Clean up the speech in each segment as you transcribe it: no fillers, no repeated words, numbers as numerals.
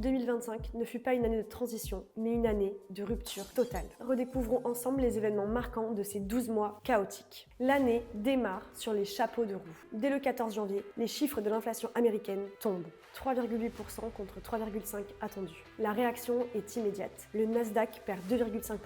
2025 ne fut pas une année de transition, mais une année de rupture totale. Redécouvrons ensemble les événements marquants de ces 12 mois chaotiques. L'année démarre sur les chapeaux de roue. Dès le 14 janvier, les chiffres de l'inflation américaine tombent. 3,8% contre 3,5% attendu. La réaction est immédiate. Le Nasdaq perd 2,5%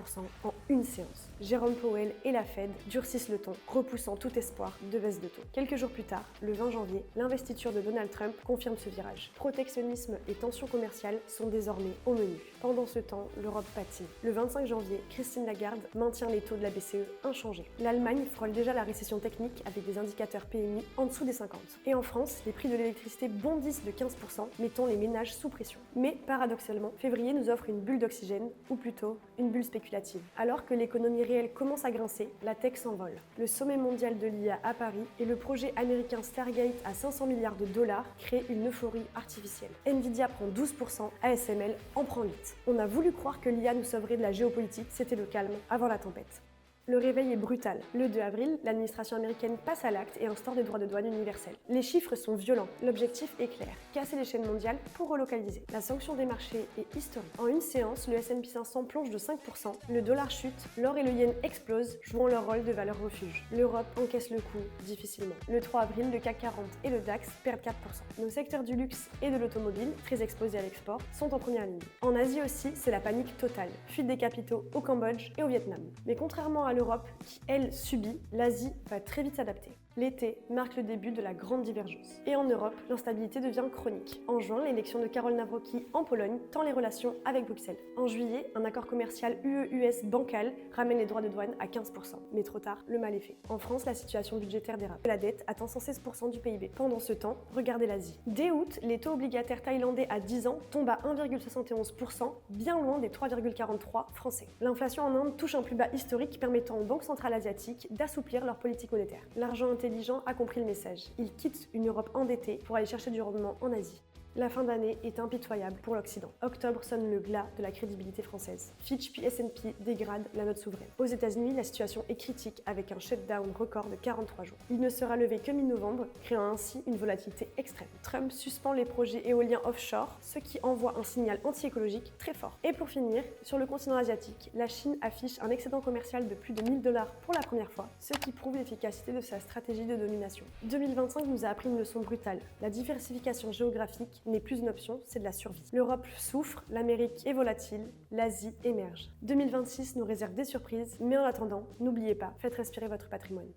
en une séance. Jérôme Powell et la Fed durcissent le ton, repoussant tout espoir de baisse de taux. Quelques jours plus tard, le 20 janvier, l'investiture de Donald Trump confirme ce virage. Protectionnisme et tensions commerciales sont désormais au menu. Pendant ce temps, l'Europe pâtit. Le 25 janvier, Christine Lagarde maintient les taux de la BCE inchangés. L'Allemagne frôle déjà la récession technique avec des indicateurs PMI en dessous des 50. Et en France, les prix de l'électricité bondissent de 15%, mettant les ménages sous pression. Mais paradoxalement, février nous offre une bulle d'oxygène, ou plutôt une bulle spéculative. Alors que l'économie réelle commence à grincer, la tech s'envole. Le sommet mondial de l'IA à Paris et le projet américain Stargate à 500 milliards de dollars créent une euphorie artificielle. Nvidia prend 12%, ASML en prend 8%. On a voulu croire que l'IA nous sauverait de la géopolitique, c'était le calme avant la tempête. Le réveil est brutal. Le 2 avril, l'administration américaine passe à l'acte et instaure des droits de douane universels. Les chiffres sont violents. L'objectif est clair, casser les chaînes mondiales pour relocaliser. La sanction des marchés est historique. En une séance, le S&P 500 plonge de 5%, le dollar chute, l'or et le yen explosent, jouant leur rôle de valeur refuge. L'Europe encaisse le coup difficilement. Le 3 avril, le CAC 40 et le DAX perdent 4%. Nos secteurs du luxe et de l'automobile, très exposés à l'export, sont en première ligne. En Asie aussi, c'est la panique totale. Fuite des capitaux au Cambodge et au Vietnam. Mais contrairement à l'Europe, qui elle subit, l'Asie va très vite s'adapter. L'été marque le début de la grande divergence. Et en Europe, l'instabilité devient chronique. En juin, l'élection de Karol Nawrocki en Pologne tend les relations avec Bruxelles. En juillet, un accord commercial UE-US bancal ramène les droits de douane à 15%. Mais trop tard, le mal est fait. En France, la situation budgétaire dérape. La dette atteint 116% du PIB. Pendant ce temps, regardez l'Asie. Dès août, les taux obligataires thaïlandais à 10 ans tombent à 1,71%, bien loin des 3,43% français. L'inflation en Inde touche un plus bas historique permettant aux banques centrales asiatiques d'assouplir leur politique monétaire. L'argent intelligent a compris le message. Il quitte une Europe endettée pour aller chercher du rendement en Asie. La fin d'année est impitoyable pour l'Occident. Octobre sonne le glas de la crédibilité française. Fitch puis S&P dégradent la note souveraine. Aux États-Unis, la situation est critique avec un shutdown record de 43 jours. Il ne sera levé que mi-novembre, créant ainsi une volatilité extrême. Trump suspend les projets éoliens offshore, ce qui envoie un signal anti-écologique très fort. Et pour finir, sur le continent asiatique, la Chine affiche un excédent commercial de plus de 1000 $ pour la première fois, ce qui prouve l'efficacité de sa stratégie de domination. 2025 nous a appris une leçon brutale. La diversification géographique n'est plus une option, c'est de la survie. L'Europe souffre, l'Amérique est volatile, l'Asie émerge. 2026 nous réserve des surprises, mais en attendant, n'oubliez pas, faites respirer votre patrimoine.